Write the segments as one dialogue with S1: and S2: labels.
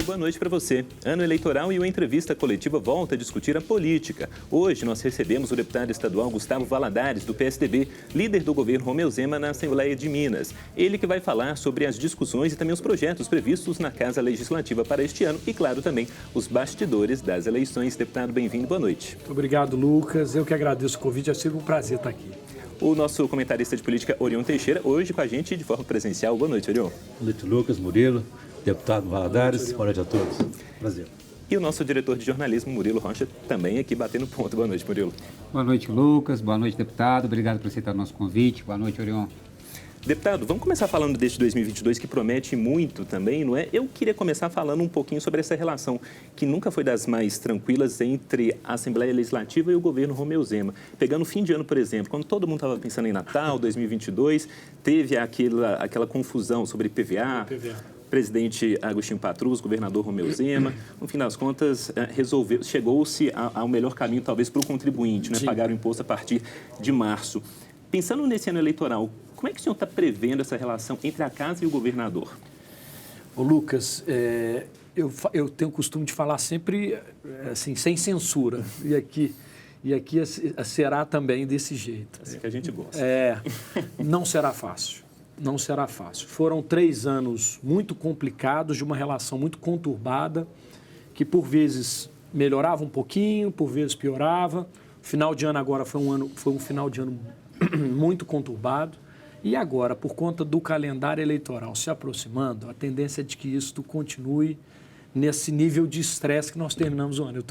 S1: e boa noite para você. Ano eleitoral e uma entrevista coletiva volta a discutir a política. Hoje nós recebemos o deputado estadual Gustavo Valadares, do PSDB, líder do governo Romeu Zema na Assembleia de Minas. Ele que vai falar sobre as discussões e também os projetos previstos na Casa Legislativa para este ano e, claro, também os bastidores das eleições. Deputado, bem-vindo, boa noite.
S2: Obrigado, Lucas. Eu que agradeço o convite, é sempre um prazer estar aqui.
S1: O nosso comentarista de política, Orion Teixeira, hoje com a gente de forma presencial. Boa noite, Orion.
S3: Boa noite, Lucas, Murilo, deputado Valadares. Boa noite a todos. Prazer.
S1: E o nosso diretor de jornalismo, Murilo Rocha, também aqui batendo ponto. Boa noite, Murilo.
S4: Boa noite, Lucas. Boa noite, deputado. Obrigado por aceitar o nosso convite. Boa noite, Orion.
S1: Deputado, vamos começar falando deste 2022 que promete muito também, não é? Eu queria começar falando um pouquinho sobre essa relação que nunca foi das mais tranquilas entre a Assembleia Legislativa e o governo Romeu Zema. Pegando o fim de ano, por exemplo, quando todo mundo estava pensando em Natal, 2022, teve aquela confusão sobre PVA. Presidente Agostinho Patrus, governador Romeu Zema, no fim das contas, chegou-se ao melhor caminho, talvez, para o contribuinte, né? Pagar o imposto a partir de março. Pensando nesse ano eleitoral, como é que o senhor está prevendo essa relação entre a casa e o governador?
S2: Ô, Lucas, eu tenho o costume de falar sempre assim, sem censura, e aqui será também desse jeito.
S1: Assim que a gente gosta.
S2: Não será fácil. Não será fácil. Foram 3 anos muito complicados, de uma relação muito conturbada, que por vezes melhorava um pouquinho, por vezes piorava. O final de ano agora foi um final de ano muito conturbado. E agora, por conta do calendário eleitoral se aproximando, a tendência é de que isso continue nesse nível de estresse que nós terminamos o ano.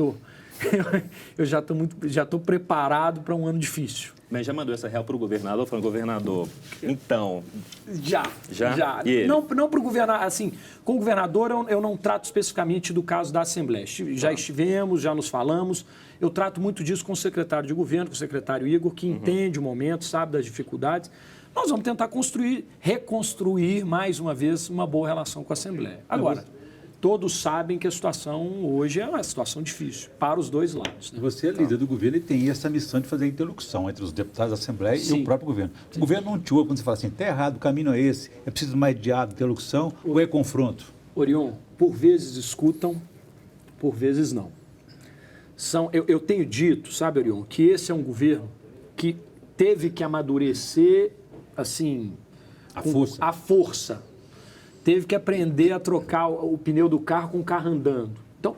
S2: Eu já estou preparado para um ano difícil.
S1: Mas já mandou essa real para o governador? Falando, governador, então...
S2: Já.
S1: E ele?
S2: Não para o governador, assim, com o governador eu não trato especificamente do caso da Assembleia. Já estivemos, já nos falamos. Eu trato muito disso com o secretário de governo, com o secretário Igor, que entende o momento, sabe das dificuldades. Nós vamos tentar reconstruir, mais uma vez, uma boa relação com a Assembleia. Agora, todos sabem que a situação hoje é uma situação difícil, para os dois lados. Né?
S3: Você é líder do governo e tem essa missão de fazer a interlocução entre os deputados da Assembleia e o próprio governo. O governo não te ouve quando você fala assim, está errado, o caminho é esse, é preciso mais diálogo, interlocução ou é confronto?
S2: Orion, por vezes escutam, por vezes não. Eu tenho dito, sabe, Orion, que esse é um governo que teve que amadurecer, assim, a força. Teve que aprender a trocar o pneu do carro com o carro andando. Então,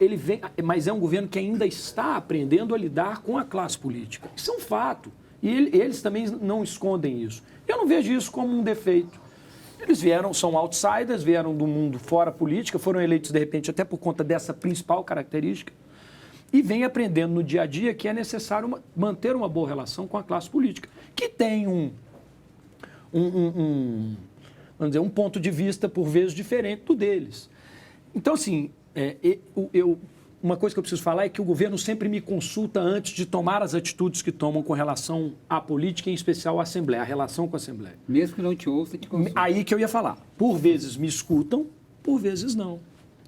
S2: mas é um governo que ainda está aprendendo a lidar com a classe política. Isso é um fato. E eles também não escondem isso. Eu não vejo isso como um defeito. Eles são outsiders, vieram do mundo fora política, foram eleitos, de repente, até por conta dessa principal característica, e vem aprendendo no dia a dia que é necessário manter uma boa relação com a classe política, que tem vamos dizer, um ponto de vista, por vezes, diferente do deles. Então, assim, uma coisa que eu preciso falar é que o governo sempre me consulta antes de tomar as atitudes que tomam com relação à política, em especial à Assembleia, a relação com a Assembleia.
S4: Mesmo que não te ouça, te consulta.
S2: Aí que eu ia falar. Por vezes me escutam, por vezes não.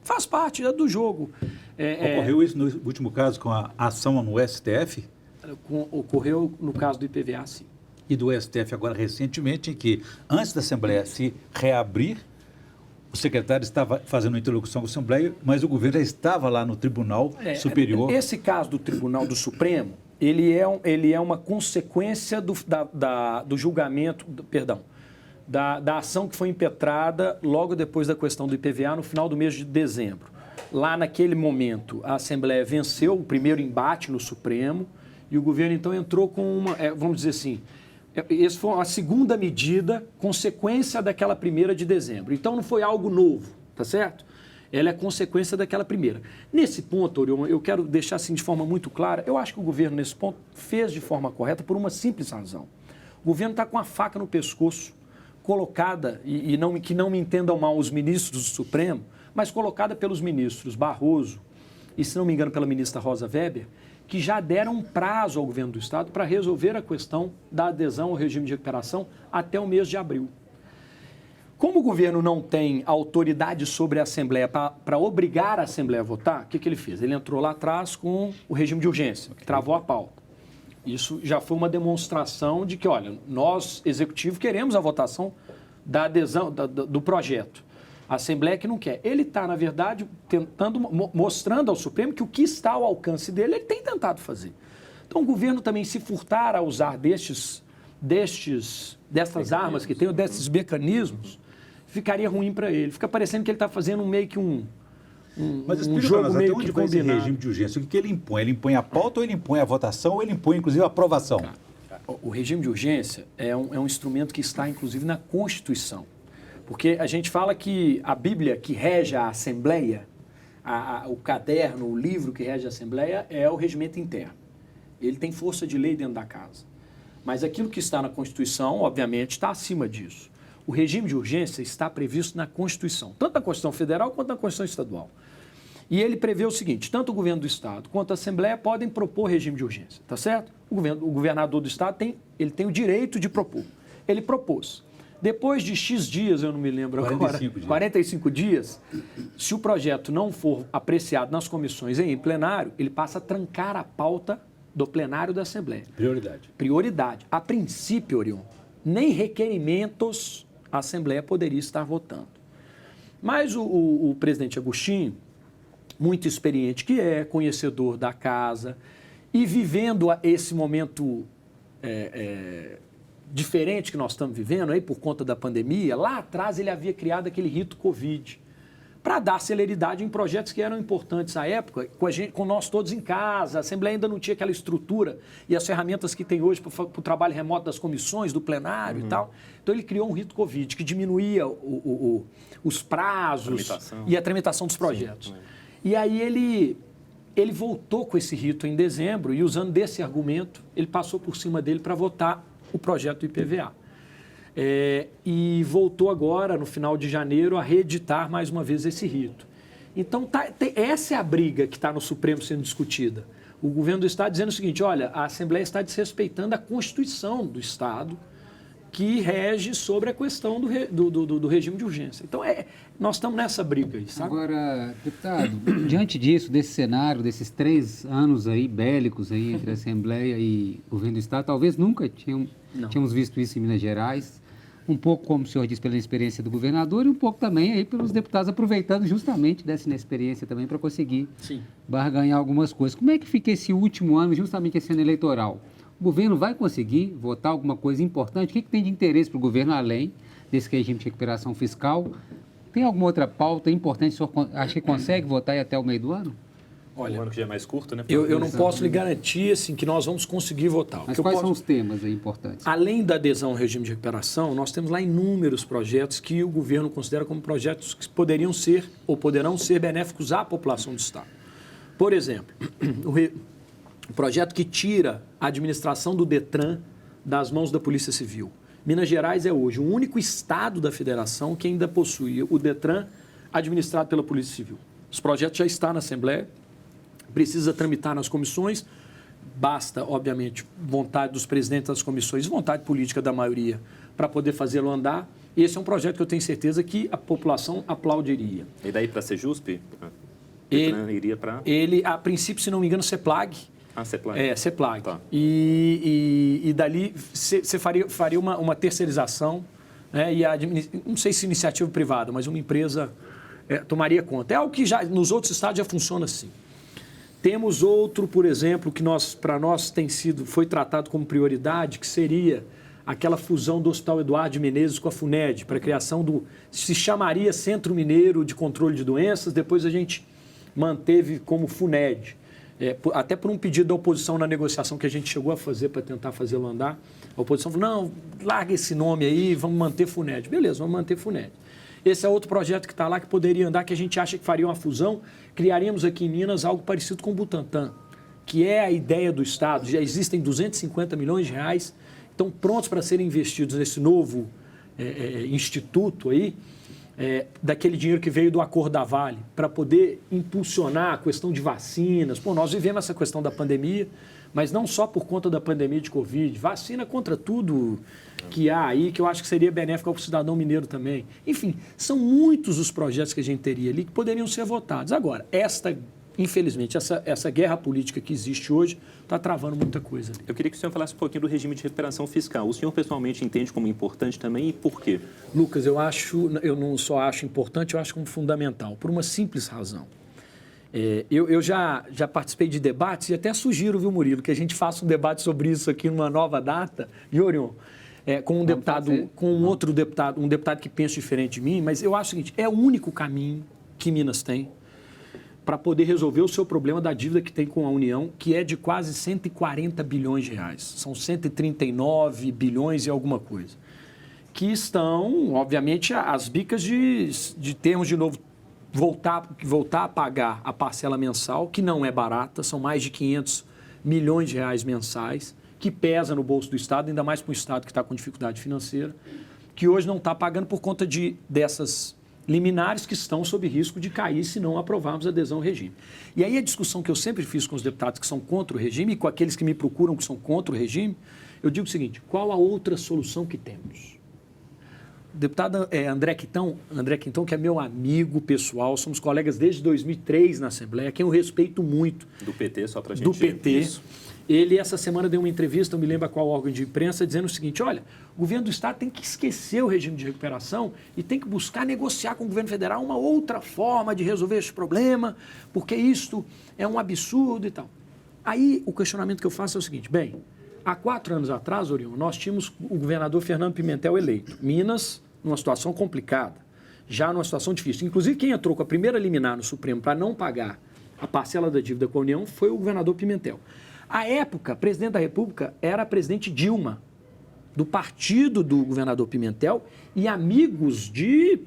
S2: Faz parte do jogo.
S3: Ocorreu isso no último caso com a ação no STF?
S2: Ocorreu no caso do IPVA, sim.
S3: E do STF agora recentemente, em que, antes da Assembleia se reabrir, o secretário estava fazendo uma interlocução com a Assembleia, mas o governo já estava lá no Tribunal Superior.
S2: Esse caso do Tribunal do Supremo, ele é uma consequência do julgamento, da ação que foi impetrada logo depois da questão do IPVA, no final do mês de dezembro. Lá, naquele momento, a Assembleia venceu o primeiro embate no Supremo e o governo, então, entrou com vamos dizer assim, essa foi a segunda medida, consequência daquela primeira de dezembro. Então, não foi algo novo, tá certo? Ela é consequência daquela primeira. Nesse ponto, Orion, eu quero deixar assim de forma muito clara, eu acho que o governo, nesse ponto, fez de forma correta por uma simples razão. O governo está com a faca no pescoço, colocada, que não me entendam mal os ministros do Supremo, mas colocada pelos ministros Barroso e, se não me engano, pela ministra Rosa Weber, que já deram um prazo ao governo do Estado para resolver a questão da adesão ao regime de recuperação até o mês de abril. Como o governo não tem autoridade sobre a Assembleia para obrigar a Assembleia a votar, o que ele fez? Ele entrou lá atrás com o regime de urgência, que travou a pauta. Isso já foi uma demonstração de que, olha, nós, Executivo, queremos a votação da adesão do projeto. A Assembleia que não quer. Ele está, na verdade, tentando, mostrando ao Supremo que o que está ao alcance dele, ele tem tentado fazer. Então, o governo também se furtar a usar dessas armas que tem, desses mecanismos, ficaria ruim para ele. Fica parecendo que ele está fazendo meio que
S3: Mas
S2: um
S3: explica para
S2: jogo
S3: nós,
S2: meio
S3: até onde
S2: que
S3: vai esse
S2: combinado.
S3: regime de urgência? O que ele impõe? Ele impõe a pauta ou ele impõe a votação ou ele impõe, inclusive, a aprovação?
S2: O regime de urgência é um instrumento que está, inclusive, na Constituição. Porque a gente fala que a Bíblia que rege a Assembleia, o caderno, o livro que rege a Assembleia é o regimento interno. Ele tem força de lei dentro da casa. Mas aquilo que está na Constituição, obviamente, está acima disso. O regime de urgência está previsto na Constituição, tanto na Constituição Federal quanto na Constituição Estadual. E ele prevê o seguinte, tanto o governo do Estado quanto a Assembleia podem propor regime de urgência, tá certo? O governador do Estado tem o direito de propor. Ele propôs. Depois de X dias, eu não me lembro
S3: 45
S2: agora, 45 dias, se o projeto não for apreciado nas comissões e em plenário, ele passa a trancar a pauta do plenário da Assembleia. Prioridade. A princípio, Orion, nem requerimentos a Assembleia poderia estar votando. Mas o presidente Agostinho, muito experiente que é, conhecedor da casa, e vivendo esse momento diferente que nós estamos vivendo aí por conta da pandemia, lá atrás ele havia criado aquele rito Covid para dar celeridade em projetos que eram importantes à época, com nós todos em casa. A Assembleia ainda não tinha aquela estrutura e as ferramentas que tem hoje para o trabalho remoto das comissões, do plenário e tal. Então ele criou um rito Covid que diminuía os prazos e a tramitação dos projetos. Sim. E aí ele voltou com esse rito em dezembro e, usando desse argumento, ele passou por cima dele para votar o projeto do IPVA. E voltou agora, no final de janeiro, a reeditar mais uma vez esse rito. Então, essa é a briga que está no Supremo sendo discutida. O governo do Estado dizendo o seguinte, olha, a Assembleia está desrespeitando a Constituição do Estado, que rege sobre a questão do regime de urgência. Então, nós estamos nessa briga aí, sabe?
S4: Agora, deputado, diante disso, desse cenário, desses 3 anos aí bélicos aí entre a Assembleia e o governo do Estado, talvez nunca tínhamos visto isso em Minas Gerais, um pouco, como o senhor disse, pela experiência do governador e um pouco também aí pelos deputados aproveitando justamente dessa inexperiência também para conseguir barganhar algumas coisas. Como é que fica esse último ano, justamente esse ano eleitoral? O governo vai conseguir votar alguma coisa importante? O que tem de interesse para o governo, além desse regime de recuperação fiscal? Tem alguma outra pauta importante? O senhor acha que consegue votar até o meio do ano?
S1: Olha, um ano que já é mais curto, né?
S2: Eu não posso lhe garantir assim, que nós vamos conseguir votar.
S4: Mas quais são os temas aí importantes?
S2: Além da adesão ao regime de recuperação, nós temos lá inúmeros projetos que o governo considera como projetos que poderiam ser ou poderão ser benéficos à população do Estado. Por exemplo, o projeto que tira a administração do DETRAN das mãos da Polícia Civil. Minas Gerais é hoje o único estado da federação que ainda possui o DETRAN administrado pela Polícia Civil. Os projetos já estão na Assembleia, precisa tramitar nas comissões, basta, obviamente, vontade dos presidentes das comissões, vontade política da maioria para poder fazê-lo andar. E esse é um projeto que eu tenho certeza que a população aplaudiria.
S1: E daí para a Sejusp? Iria para...
S2: Ele, a princípio, se não me engano, CEPLAG.
S1: CEPLAG.
S2: CEPLAG.
S1: Tá.
S2: E dali você faria uma terceirização, né? Não sei se iniciativa privada, mas uma empresa tomaria conta. É algo que já nos outros estados já funciona assim. Temos outro, por exemplo, que para nós foi tratado como prioridade, que seria aquela fusão do Hospital Eduardo de Menezes com a FUNED, para a criação se chamaria Centro Mineiro de Controle de Doenças, depois a gente manteve como FUNED. Até por um pedido da oposição na negociação que a gente chegou a fazer para tentar fazê-lo andar, a oposição falou, não, larga esse nome aí, vamos manter FUNED. Beleza, vamos manter FUNED. Esse é outro projeto que está lá, que poderia andar, que a gente acha que faria uma fusão. Criaríamos aqui em Minas algo parecido com o Butantan, que é a ideia do Estado. Já existem 250 milhões de reais, estão prontos para serem investidos nesse novo instituto aí, daquele dinheiro que veio do Acordo da Vale, para poder impulsionar a questão de vacinas. Nós vivemos essa questão da pandemia, mas não só por conta da pandemia de Covid, vacina contra tudo que há aí, que eu acho que seria benéfico ao cidadão mineiro também. Enfim, são muitos os projetos que a gente teria ali que poderiam ser votados. Agora, esta infelizmente, essa guerra política que existe hoje está travando muita coisa.
S1: Eu queria que o senhor falasse um pouquinho do regime de recuperação fiscal. O senhor pessoalmente entende como importante também e por quê?
S2: Lucas, eu não só acho importante, eu acho como fundamental, por uma simples razão. Eu já participei de debates e até sugiro, viu, Murilo, que a gente faça um debate sobre isso aqui numa nova data, viu, Orion? Com um deputado, com um outro deputado, um deputado que pensa diferente de mim, mas eu acho o seguinte, é o único caminho que Minas tem para poder resolver o seu problema da dívida que tem com a União, que é de quase 140 bilhões de reais. São 139 bilhões e alguma coisa. Que estão, obviamente, às bicas de termos de novo voltar a pagar a parcela mensal, que não é barata, são mais de 500 milhões de reais mensais, que pesa no bolso do Estado, ainda mais para um Estado que está com dificuldade financeira, que hoje não está pagando por conta dessas liminares que estão sob risco de cair se não aprovarmos a adesão ao regime. E aí a discussão que eu sempre fiz com os deputados que são contra o regime e com aqueles que me procuram que são contra o regime, eu digo o seguinte, qual a outra solução que temos? O deputado André Quintão, que é meu amigo pessoal, somos colegas desde 2003 na Assembleia, quem eu respeito muito.
S1: Do PT, só para a gente...
S2: Do PT. Isso. Ele, essa semana, deu uma entrevista, não me lembro qual órgão de imprensa, dizendo o seguinte, olha, o governo do Estado tem que esquecer o regime de recuperação e tem que buscar negociar com o governo federal uma outra forma de resolver esse problema, porque isto é um absurdo e tal. Aí, o questionamento que eu faço é o seguinte, bem, há 4 anos atrás, Orion, nós tínhamos o governador Fernando Pimentel eleito. Minas, numa situação complicada, já numa situação difícil. Inclusive, quem entrou com a primeira liminar no Supremo para não pagar a parcela da dívida com a União foi o governador Pimentel. À época, presidente da República era a presidente Dilma, do partido do governador Pimentel e amigos de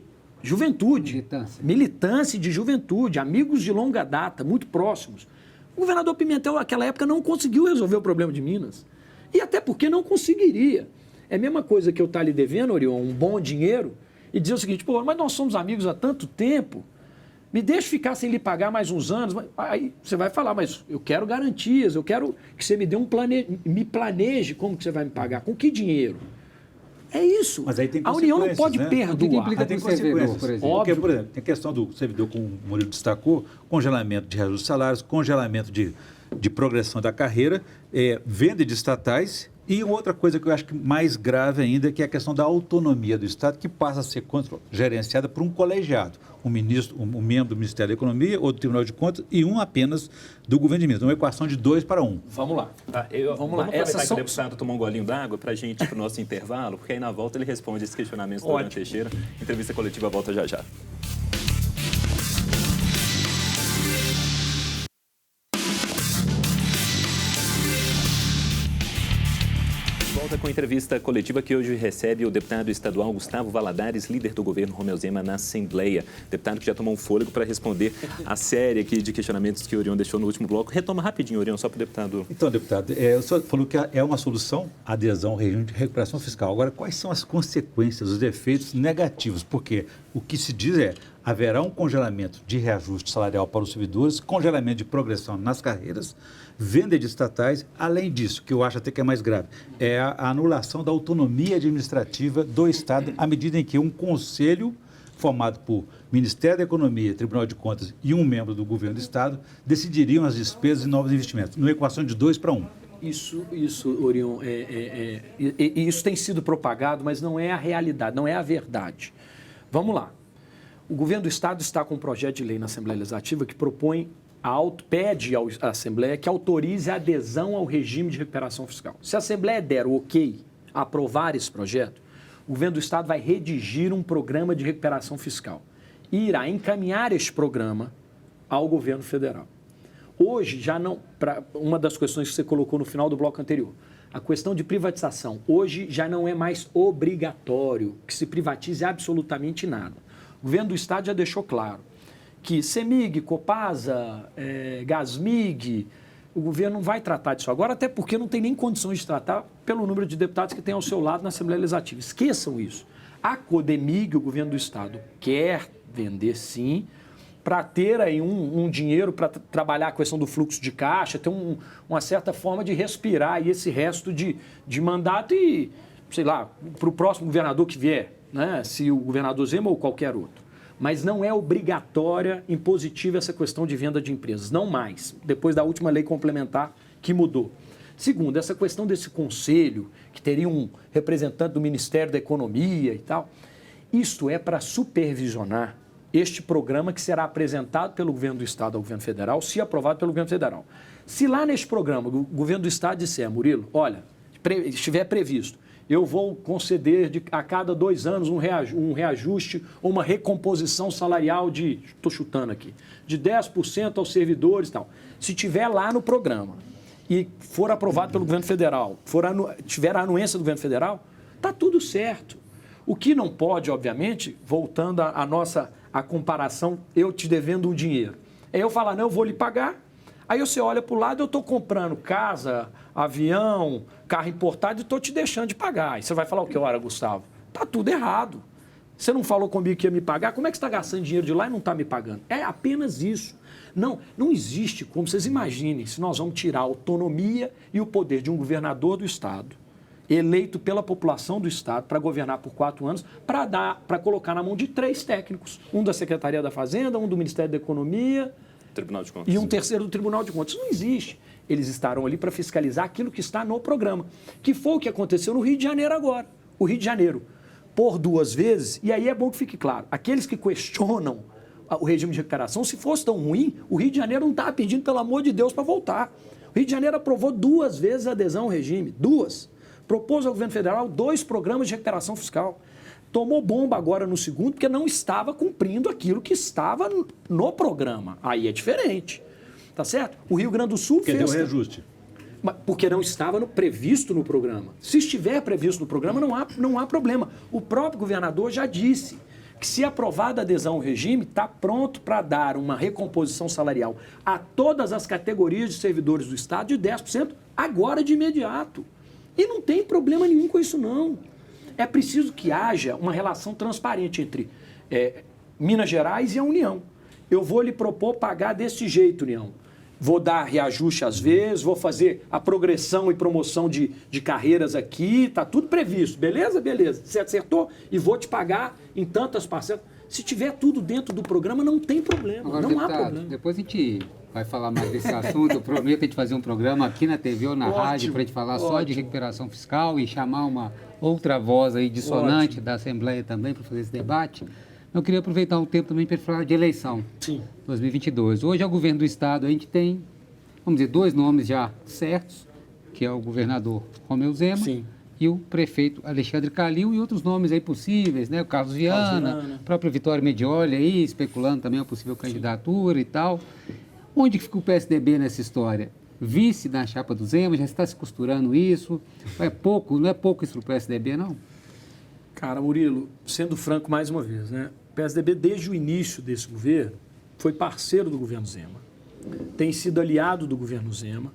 S2: juventude, militância de juventude, amigos de longa data, muito próximos. O governador Pimentel, naquela época, não conseguiu resolver o problema de Minas. E até porque não conseguiria. É a mesma coisa que eu estar lhe devendo, Orion, um bom dinheiro, e dizer o seguinte, pô, mas nós somos amigos há tanto tempo, me deixe ficar sem lhe pagar mais uns anos. Aí você vai falar, mas eu quero garantias, eu quero que você me dê me planeje como que você vai me pagar, com que dinheiro? É isso.
S3: Mas aí tem
S2: a União não pode perdoar.
S4: O que implica
S3: tem
S4: consequências, por exemplo?
S3: Porque, por exemplo, tem a questão do servidor, como o Murilo destacou, congelamento de reajuste de salários, congelamento de progressão da carreira, venda de estatais. E outra coisa que eu acho que mais grave ainda, que é a questão da autonomia do Estado, que passa a ser gerenciada por um colegiado, um membro do Ministério da Economia ou do Tribunal de Contas e um apenas do governo de Minas. Uma equação de 2 para 1.
S2: Vamos lá.
S1: Vamos aproveitar que o deputado tomou um golinho d'água para a gente ir para o nosso intervalo, porque aí na volta ele responde esses questionamentos do Orion Teixeira. Entrevista coletiva volta já já. Volta com a entrevista coletiva que hoje recebe o deputado estadual Gustavo Valadares, líder do governo Romeu Zema na Assembleia. Deputado que já tomou um fôlego para responder a série aqui de questionamentos que o Orion deixou no último bloco. Retoma rapidinho, Orion, só para o deputado.
S3: Então, deputado, o senhor falou que é uma solução a adesão ao regime de recuperação fiscal. Agora, quais são as consequências, os efeitos negativos? Porque o que se diz haverá um congelamento de reajuste salarial para os servidores, congelamento de progressão nas carreiras, venda de estatais. Além disso, que eu acho até que é mais grave, é a anulação da autonomia administrativa do Estado, à medida em que um conselho formado por Ministério da Economia, Tribunal de Contas e um membro do governo do Estado decidiriam as despesas e novos investimentos, numa equação de 2 para 1.
S2: Isso, Orion, isso tem sido propagado, mas não é a realidade, não é a verdade. Vamos lá. O governo do Estado está com um projeto de lei na Assembleia Legislativa que pede à Assembleia que autorize a adesão ao regime de recuperação fiscal. Se a Assembleia der o ok a aprovar esse projeto, o governo do Estado vai redigir um programa de recuperação fiscal e irá encaminhar este programa ao governo federal. Hoje, já não, uma das questões que você colocou no final do bloco anterior, a questão de privatização, hoje já não é mais obrigatório que se privatize absolutamente nada. O governo do Estado já deixou claro que CEMIG, Copasa, Gasmig, o governo não vai tratar disso agora, até porque não tem nem condições de tratar pelo número de deputados que tem ao seu lado na Assembleia Legislativa. Esqueçam isso. A Codemig, o governo do Estado, quer vender sim, para ter aí um dinheiro para trabalhar a questão do fluxo de caixa, ter uma certa forma de respirar aí esse resto de mandato e, sei lá, para o próximo governador que vier, né? Se o governador Zema ou qualquer outro. Mas não é obrigatória, impositiva essa questão de venda de empresas. Não mais, depois da última lei complementar que mudou. Segundo, essa questão desse conselho, que teria um representante do Ministério da Economia e tal, isto é para supervisionar este programa que será apresentado pelo governo do Estado ao governo federal, se aprovado pelo governo federal. Se lá neste programa o governo do Estado disser, Murilo, olha, estiver previsto, eu vou conceder a cada 2 anos um reajuste ou uma recomposição salarial de, estou chutando aqui, de 10% aos servidores e tal. Se tiver lá no programa e for aprovado pelo governo federal, tiver a anuência do governo federal, está tudo certo. O que não pode, obviamente, voltando à comparação, eu te devendo um dinheiro, é eu falar, não, eu vou lhe pagar, aí você olha para o lado, eu estou comprando casa, avião, carro importado e estou te deixando de pagar. Aí você vai falar o que, ora, Gustavo? Está tudo errado. Você não falou comigo que ia me pagar, como é que você está gastando dinheiro de lá e não está me pagando? É apenas isso. Não existe como vocês imaginem se nós vamos tirar a autonomia e o poder de um governador do Estado, eleito pela população do Estado para governar por 4 anos, para colocar na mão de 3 técnicos. Um da Secretaria da Fazenda, um do Ministério da Economia
S1: Tribunal de Contas.
S2: E um terceiro do Tribunal de Contas. Isso não existe. Eles estarão ali para fiscalizar aquilo que está no programa, que foi o que aconteceu no Rio de Janeiro agora. O Rio de Janeiro, por 2 vezes, e aí é bom que fique claro, aqueles que questionam o regime de recuperação, se fosse tão ruim, o Rio de Janeiro não estava pedindo, pelo amor de Deus, para voltar. O Rio de Janeiro aprovou 2 vezes a adesão ao regime, 2. Propôs ao governo federal 2 programas de recuperação fiscal. Tomou bomba agora no segundo, porque não estava cumprindo aquilo que estava no programa. Aí é diferente. Tá certo? O Rio Grande do Sul
S3: fez... Porque deu reajuste.
S2: Porque não estava previsto no programa. Se estiver previsto no programa, não há problema. O próprio governador já disse que, se aprovada a adesão ao regime, está pronto para dar uma recomposição salarial a todas as categorias de servidores do Estado de 10% agora de imediato. E não tem problema nenhum com isso, não. É preciso que haja uma relação transparente entre Minas Gerais e a União. Eu vou lhe propor pagar desse jeito, União. Vou dar reajuste às vezes, vou fazer a progressão e promoção de carreiras aqui, está tudo previsto. Beleza? Beleza. Você acertou? E vou te pagar em tantas parcelas. Se tiver tudo dentro do programa, não tem problema.
S4: Agora,
S2: não
S4: deputado,
S2: há problema.
S4: Depois a gente vai falar mais desse assunto. Eu prometo a gente fazer um programa aqui na TV ou na rádio para a gente falar só de recuperação fiscal e chamar uma outra voz aí dissonante da Assembleia também para fazer esse debate. Eu queria aproveitar um tempo também para falar de eleição.
S2: Sim.
S4: 2022. Hoje, ao governo do Estado, a gente tem, vamos dizer, 2 nomes já certos, que é o governador Romeu Zema.
S2: Sim.
S4: E o prefeito Alexandre Calil e outros nomes aí possíveis, né? O Carlos Viana, a própria Vitória Medioli aí, especulando também a possível candidatura e tal. Onde que fica o PSDB nessa história? Vice na chapa do Zema, já está se costurando isso? É pouco, não é pouco isso para o PSDB, não?
S2: Cara, Murilo, sendo franco mais uma vez, né? O PSDB, desde o início desse governo, foi parceiro do governo Zema. Tem sido aliado do governo Zema.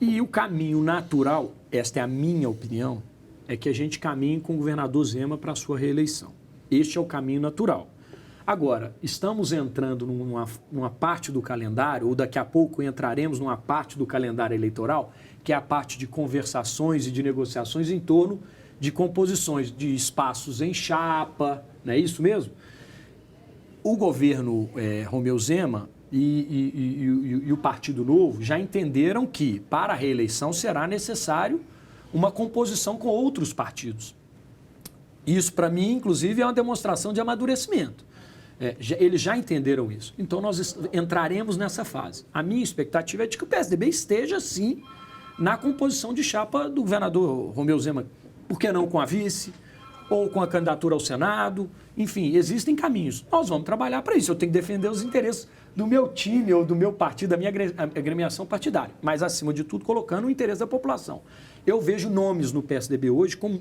S2: E o caminho natural, esta é a minha opinião, é que a gente caminhe com o governador Zema para a sua reeleição. Este é o caminho natural. Agora, estamos entrando numa parte do calendário, ou daqui a pouco entraremos numa parte do calendário eleitoral, que é a parte de conversações e de negociações em torno de composições de espaços em chapa, não é isso mesmo? O governo Romeu Zema e o Partido Novo já entenderam que, para a reeleição, será necessário uma composição com outros partidos. Isso, para mim, inclusive, é uma demonstração de amadurecimento. Eles já entenderam isso. Então, nós entraremos nessa fase. A minha expectativa é de que o PSDB esteja, sim, na composição de chapa do governador Romeu Zema. Por que não com a vice? Ou com a candidatura ao Senado? Enfim, existem caminhos. Nós vamos trabalhar para isso. Eu tenho que defender os interesses do meu time ou do meu partido, da minha agremiação partidária. Mas, acima de tudo, colocando o interesse da população. Eu vejo nomes no PSDB hoje com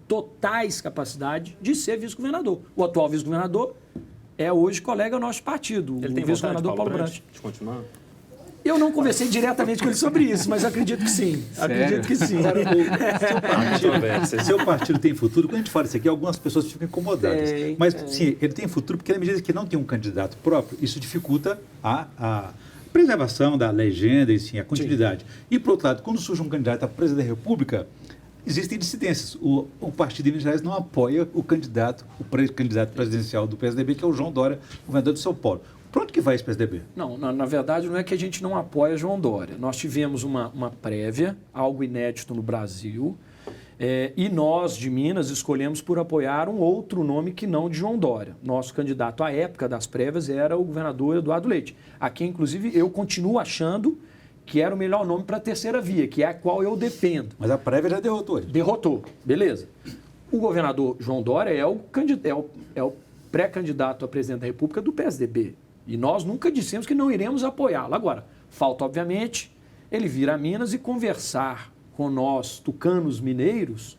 S2: totais capacidade de ser vice-governador. O atual vice-governador é hoje colega do nosso partido,
S1: ele tem
S2: o vice-governador Paulo Brandt.
S1: De continuar?
S2: Eu não conversei diretamente com ele sobre isso, mas acredito que sim.
S4: Sério?
S2: Acredito que sim.
S3: Seu partido tem futuro? Quando a gente fala isso aqui, algumas pessoas ficam incomodadas. Mas, sim, ele tem futuro porque, na medida que não tem um candidato próprio, isso dificulta a preservação da legenda e, sim, a continuidade. Sim. E, por outro lado, quando surge um candidato à presidência da República, existem dissidências. O partido de Minas Gerais não apoia o pré-candidato presidencial do PSDB, que é o João Dória, governador de São Paulo. Para onde que vai esse PSDB?
S2: Não, na verdade, não é que a gente não apoia João Dória. Nós tivemos uma prévia, algo inédito no Brasil, e nós, de Minas, escolhemos por apoiar um outro nome que não de João Dória. Nosso candidato à época das prévias era o governador Eduardo Leite, a quem, inclusive, eu continuo achando que era o melhor nome para a terceira via, que é a qual eu defendo.
S3: Mas a prévia já derrotou ele.
S2: Derrotou, beleza. O governador João Dória é o pré-candidato a presidente da República do PSDB. E nós nunca dissemos que não iremos apoiá-lo. Agora, falta, obviamente, ele vir a Minas e conversar com nós, tucanos mineiros,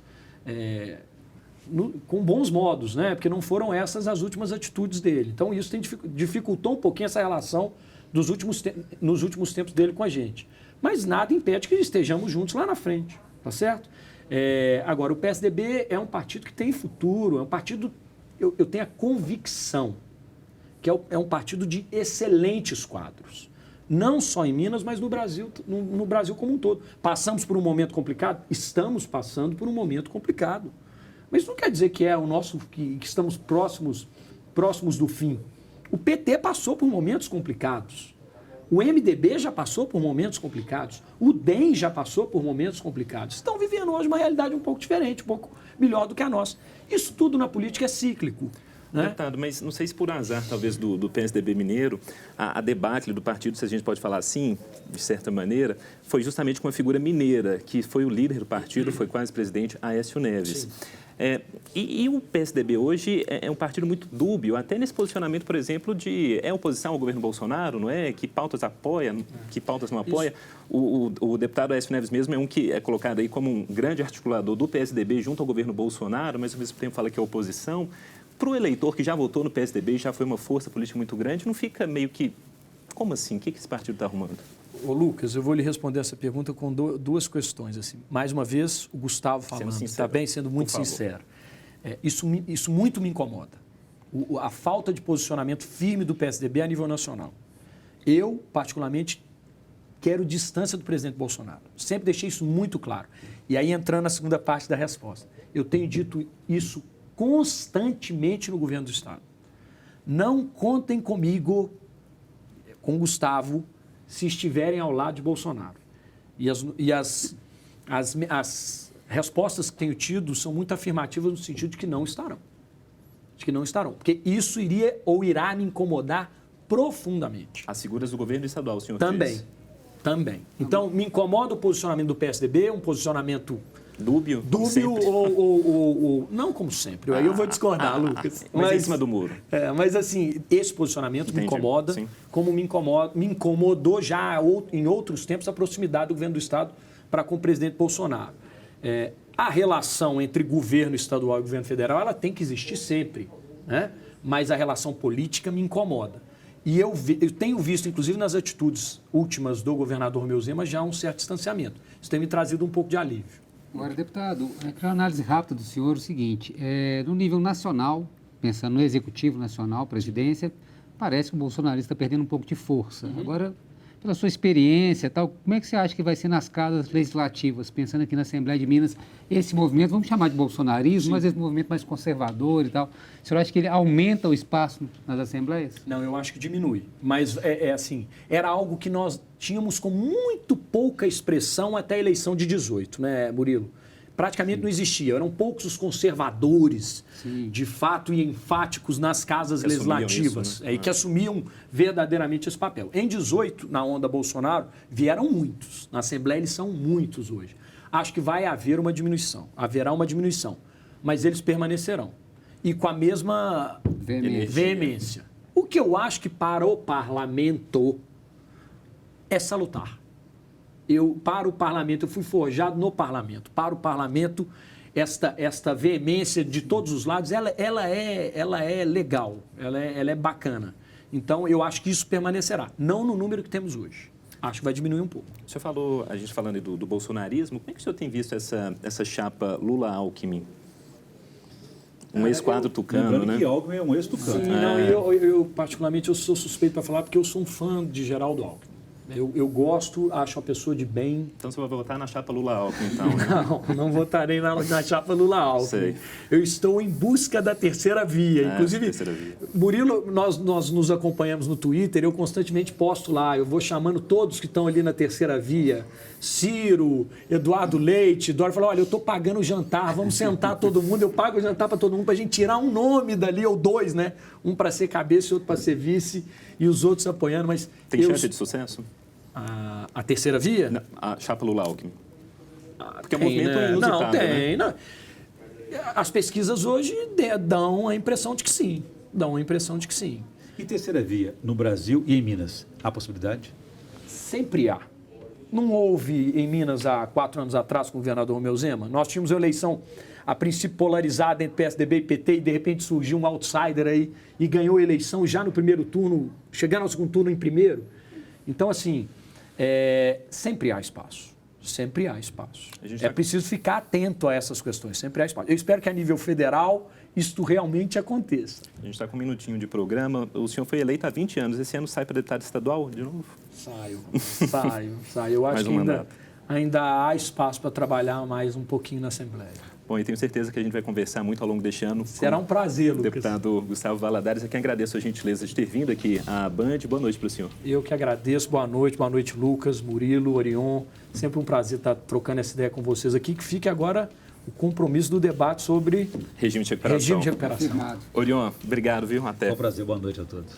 S2: com bons modos, né? Porque não foram essas as últimas atitudes dele. Então, isso dificultou um pouquinho essa relação nos últimos tempos dele com a gente. Mas nada impede que estejamos juntos lá na frente, tá certo? Agora, o PSDB é um partido que tem futuro, é um partido, eu tenho a convicção, que é um partido de excelentes quadros. Não só em Minas, mas no Brasil como um todo. Passamos por um momento complicado? Estamos passando por um momento complicado. Mas isso não quer dizer que que estamos próximos do fim. O PT passou por momentos complicados. O MDB já passou por momentos complicados. O DEM já passou por momentos complicados. Estão vivendo hoje uma realidade um pouco diferente, um pouco melhor do que a nossa. Isso tudo na política é cíclico. Né?
S1: Deputado, mas não sei se por azar, talvez, do PSDB mineiro, a debacle do partido, se a gente pode falar assim, de certa maneira, foi justamente com uma figura mineira, que foi o líder do partido, foi quase presidente, Aécio Neves. E o PSDB hoje é um partido muito dúbio, até nesse posicionamento, por exemplo, de oposição ao governo Bolsonaro, não é? Que pautas apoia, que pautas não apoia. O deputado Aécio Neves mesmo é um que é colocado aí como um grande articulador do PSDB junto ao governo Bolsonaro, mas ao mesmo tempo fala que é oposição. Para o eleitor que já votou no PSDB e já foi uma força política muito grande, não fica meio que... Como assim? O que esse partido está arrumando?
S2: Ô, Lucas, eu vou lhe responder essa pergunta com duas questões. Assim. Mais uma vez, o Gustavo falando, está bem, sendo muito sincero. Isso muito me incomoda. A falta de posicionamento firme do PSDB a nível nacional. Eu, particularmente, quero distância do presidente Bolsonaro. Sempre deixei isso muito claro. E aí, entrando na segunda parte da resposta. Eu tenho dito isso constantemente no governo do Estado. Não contem comigo, com o Gustavo, se estiverem ao lado de Bolsonaro. E as respostas que tenho tido são muito afirmativas no sentido de que não estarão. De que não estarão. Porque isso irá me incomodar profundamente.
S1: As figuras do governo estadual, o senhor
S2: Também. Então, me incomoda o posicionamento do PSDB, um posicionamento... Dúbio ou... Não como sempre. Aí eu vou discordar, Lucas.
S1: Mas em cima do muro.
S2: Mas, assim, esse posicionamento me incomoda,
S1: sim.
S2: Como me incomodou já em outros tempos a proximidade do governo do Estado para com o presidente Bolsonaro. A relação entre governo estadual e governo federal, ela tem que existir sempre, né? Mas a relação política me incomoda. E eu tenho visto, inclusive nas atitudes últimas do governador Romeu Zema, já um certo distanciamento. Isso tem me trazido um pouco de alívio.
S4: Agora, deputado, uma análise rápida do senhor é o seguinte, no nível nacional, pensando no Executivo Nacional, presidência, parece que o Bolsonaro está perdendo um pouco de força. Agora, pela sua experiência, tal, como é que você acha que vai ser nas casas legislativas, pensando aqui na Assembleia de Minas, esse movimento, vamos chamar de bolsonarismo, mas esse movimento mais conservador e tal, o senhor acha que ele aumenta o espaço nas assembleias?
S2: Não, eu acho que diminui. Mas, assim, era algo que nós tínhamos com muito pouca expressão até a eleição de 18, né, Murilo? Praticamente não existia. Eram poucos os conservadores, de fato e enfáticos nas casas legislativas,
S1: isso, né?
S2: E que assumiam verdadeiramente esse papel. Em 18, na onda Bolsonaro, vieram muitos. Na Assembleia, eles são muitos hoje. Acho que vai haver uma diminuição. Haverá uma diminuição. Mas eles permanecerão. E com a mesma veemência. O que eu acho que para o parlamento é salutar. Para o parlamento, eu fui forjado no parlamento. Para o parlamento, esta veemência de todos os lados, ela é legal, ela é bacana. Então, eu acho que isso permanecerá. Não no número que temos hoje. Acho que vai diminuir um pouco.
S1: O senhor falou, a gente falando do bolsonarismo, como é que o senhor tem visto essa chapa Lula-Alckmin? Um ex-quadro tucano, né?
S3: Que Alckmin é um ex-tucano.
S2: Sim, não, eu particularmente, eu sou suspeito para falar porque eu sou um fã de Geraldo Alckmin. Eu gosto, acho uma pessoa de bem.
S1: Então você vai votar na chapa Lula-Alckmin, então, né?
S2: Não votarei na chapa Lula-Alckmin.
S1: Sei.
S2: Eu estou em busca da terceira via. Inclusive,
S1: terceira via.
S2: Murilo, nós nos acompanhamos no Twitter, eu constantemente posto lá, eu vou chamando todos que estão ali na terceira via. Ciro, Eduardo Leite, Dória falou, olha, eu estou pagando o jantar, vamos sentar todo mundo, eu pago o jantar para todo mundo, para a gente tirar um nome dali, ou dois, né? Um para ser cabeça e outro para ser vice, e os outros apoiando, mas...
S1: Tem chance de sucesso?
S2: A terceira via?
S1: Não, a chapa Lula-Alckmin. Porque é um
S2: Tem,
S1: movimento
S2: né?
S1: inusitado,
S2: Não, tem.
S1: né?
S2: Não. As pesquisas hoje dão a impressão de que sim. Dão a impressão de que sim.
S3: E terceira via, no Brasil e em Minas, há possibilidade?
S2: Sempre há. Não houve em Minas há 4 anos atrás com o governador Romeu Zema? Nós tínhamos uma eleição, a princípio polarizada entre PSDB e PT, e de repente surgiu um outsider aí e ganhou a eleição já no primeiro turno, chegando ao segundo turno em primeiro. Então, assim, sempre há espaço. Sempre há espaço. É preciso ficar atento a essas questões. Sempre há espaço. Eu espero que a nível federal isto realmente aconteça.
S1: A gente está com um minutinho de programa. O senhor foi eleito há 20 anos. Esse ano sai para deputado estadual de novo?
S2: Saio. Eu acho que ainda há espaço para trabalhar mais um pouquinho na Assembleia.
S1: Bom, e tenho certeza que a gente vai conversar muito ao longo deste ano.
S2: Será um prazer, Lucas.
S1: Deputado Gustavo Valadares, a quem agradeço a gentileza de ter vindo aqui à Band. Boa noite para o senhor.
S2: Eu que agradeço. Boa noite, Lucas, Murilo, Orion. Sempre um prazer estar trocando essa ideia com vocês aqui. Que fique agora o compromisso do debate sobre
S1: regime de recuperação. Orion, obrigado, viu? Até.
S3: Foi um prazer. Boa noite a todos.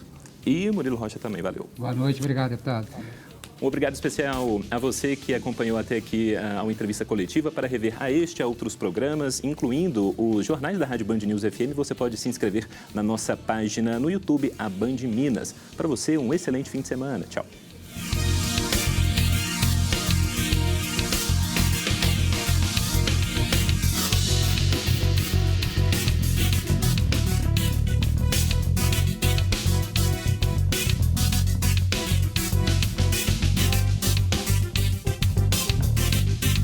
S1: E Murilo Rocha também, valeu.
S4: Boa noite, obrigado, deputado.
S1: Um obrigado especial a você que acompanhou até aqui a entrevista coletiva. Para rever a este e a outros programas, incluindo os jornais da Rádio Band News FM, você pode se inscrever na nossa página no YouTube, a Band Minas. Para você, um excelente fim de semana. Tchau.